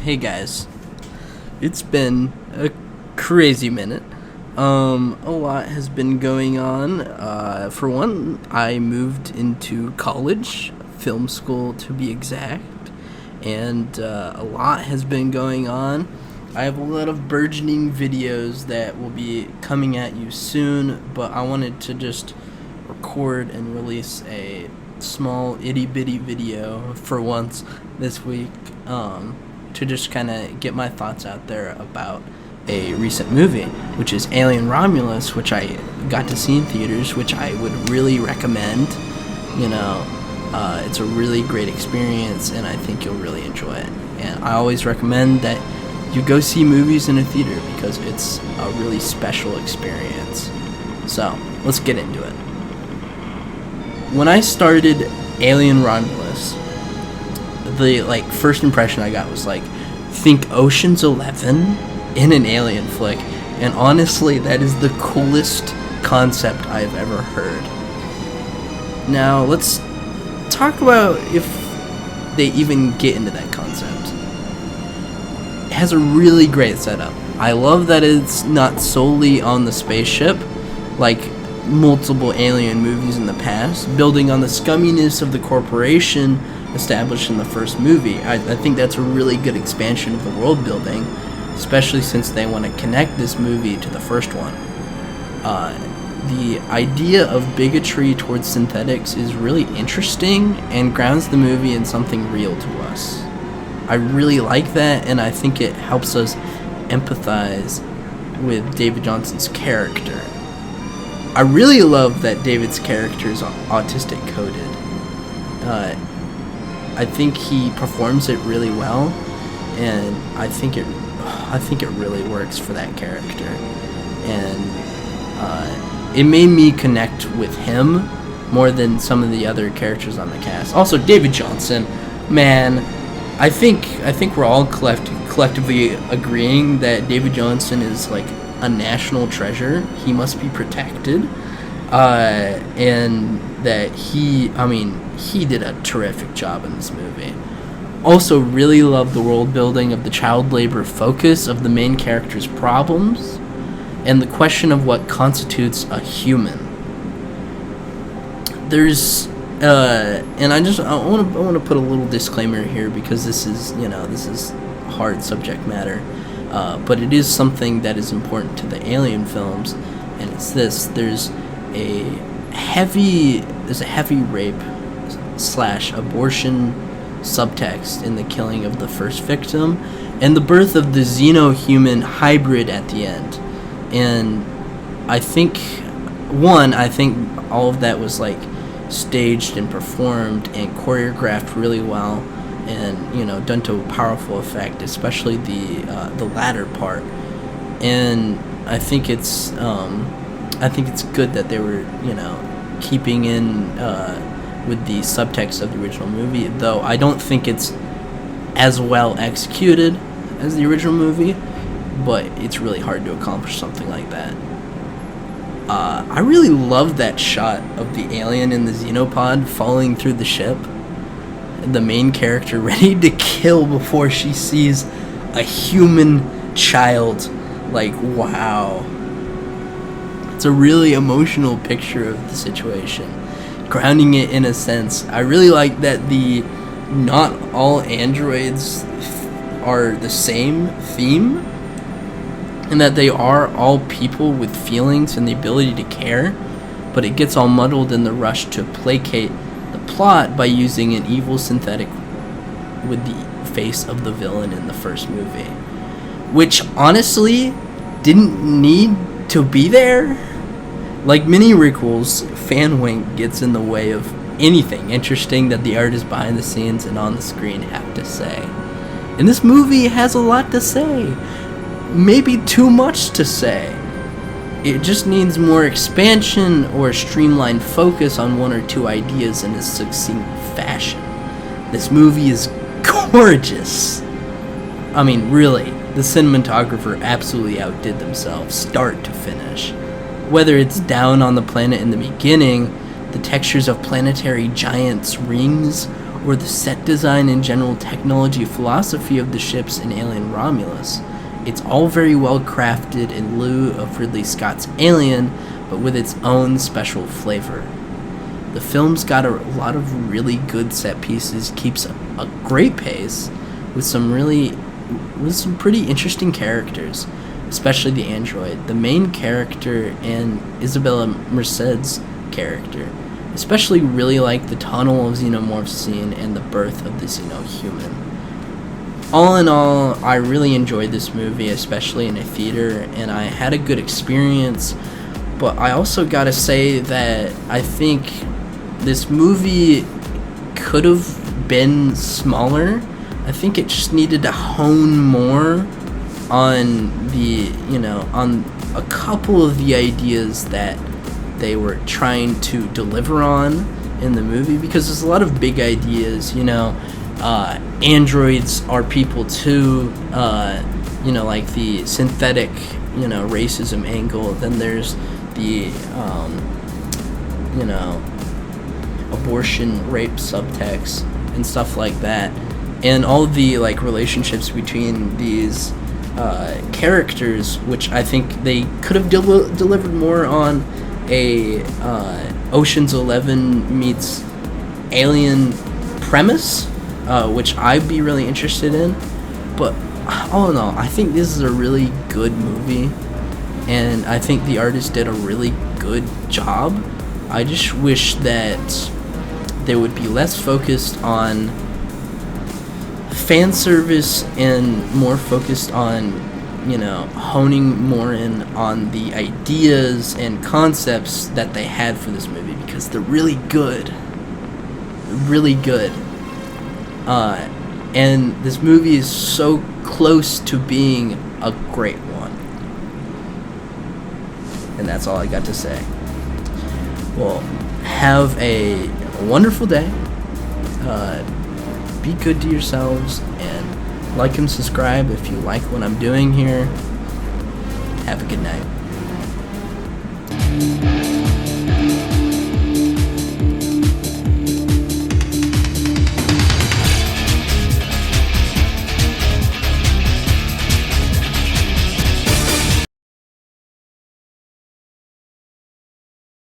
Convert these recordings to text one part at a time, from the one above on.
Hey guys, it's been a crazy minute. A lot has been going on. For one, I moved into college, film school to be exact, and a lot has been going on. I have a lot of burgeoning videos that will be coming at you soon, but I wanted to just record and release a small itty bitty video for once this week, to just kind of get my thoughts out there about a recent movie, which is Alien Romulus, which I got to see in theaters, which I would really recommend. It's a really great experience, and I think you'll really enjoy it. And I always recommend that you go see movies in a theater because it's a really special experience. So, let's get into it. When I started Alien Romulus, the first impression I got was think Ocean's 11 in an alien flick, and honestly, that is the coolest concept I've ever heard. Now, let's talk about if they even get into that concept. It has a really great setup. I love that it's not solely on the spaceship, like multiple alien movies in the past, building on the scumminess of the corporation established in the first movie. I think that's a really good expansion of the world building, especially since they want to connect this movie to the first one. The idea of bigotry towards synthetics is really interesting and grounds the movie in something real to us. I really like that, and I think it helps us empathize with David Johnson's character. I really love that David's character is autistic coded. I think he performs it really well, and I think it really works for that character. And it made me connect with him more than some of the other characters on the cast. Also, David Johnson, man, I think we're all collectively agreeing that David Johnson is a national treasure. He must be protected, and that he did a terrific job in this movie. Also, really love the world building of the child labor focus of the main character's problems, and the question of what constitutes a human. There's, and I want to put a little disclaimer here because this is hard subject matter. But it is something that is important to the Alien films, and it's this: there's a heavy rape / abortion subtext in the killing of the first victim, and the birth of the xeno-human hybrid at the end. And I think all of that was staged and performed and choreographed really well, and done to a powerful effect, especially the latter part. And I think it's good that they were keeping in with the subtext of the original movie, though I don't think it's as well executed as the original movie, but it's really hard to accomplish something like that. I really love that shot of the alien in the xenopod falling through the ship, the main character ready to kill before she sees a human child. Wow. It's a really emotional picture of the situation, grounding it in a sense. I really like that not all androids are the same theme, and that they are all people with feelings and the ability to care, but it gets all muddled in the rush to placate the plot by using an evil synthetic with the face of the villain in the first movie, which honestly didn't need to be there. Like many requels, fan wink gets in the way of anything interesting that the artists behind the scenes and on the screen have to say. And this movie has a lot to say. Maybe too much to say. It just needs more expansion or streamlined focus on one or two ideas in a succinct fashion. This movie is gorgeous. I mean, really, the cinematographer absolutely outdid themselves, start to finish. Whether it's down on the planet in the beginning, the textures of planetary giants' rings, or the set design and general technology philosophy of the ships in Alien Romulus. It's all very well crafted in lieu of Ridley Scott's Alien, but with its own special flavor. The film's got a lot of really good set pieces, keeps a great pace, with some pretty interesting characters, especially the android, the main character, and Isabella Merced's character. Especially really like the tunnel of xenomorph scene and the birth of the xenohuman. All in all, I really enjoyed this movie, especially in a theater, and I had a good experience, but I also gotta say that I think this movie could have been smaller. I think it just needed to hone more on on a couple of the ideas that they were trying to deliver on in the movie, because there's a lot of big ideas, androids are people too, like the synthetic, racism angle. Then there's the, abortion, rape subtext and stuff like that. And all the, relationships between these characters, which I think they could have delivered more on a Ocean's 11 meets Alien premise, which I'd be really interested in. But all in all, I think this is a really good movie, and I think the artist did a really good job. I just wish that they would be less focused on fan service and more focused on honing more in on the ideas and concepts that they had for this movie, because they're really good. And this movie is so close to being a great one. And that's all I got to say. Well, have a wonderful day. Be good to yourselves, and like and subscribe if you like what I'm doing here. Have a good night.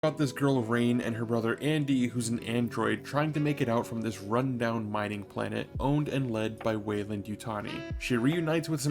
About this girl Rain and her brother Andy, who's an android trying to make it out from this rundown mining planet owned and led by Wayland Yutani. She reunites with some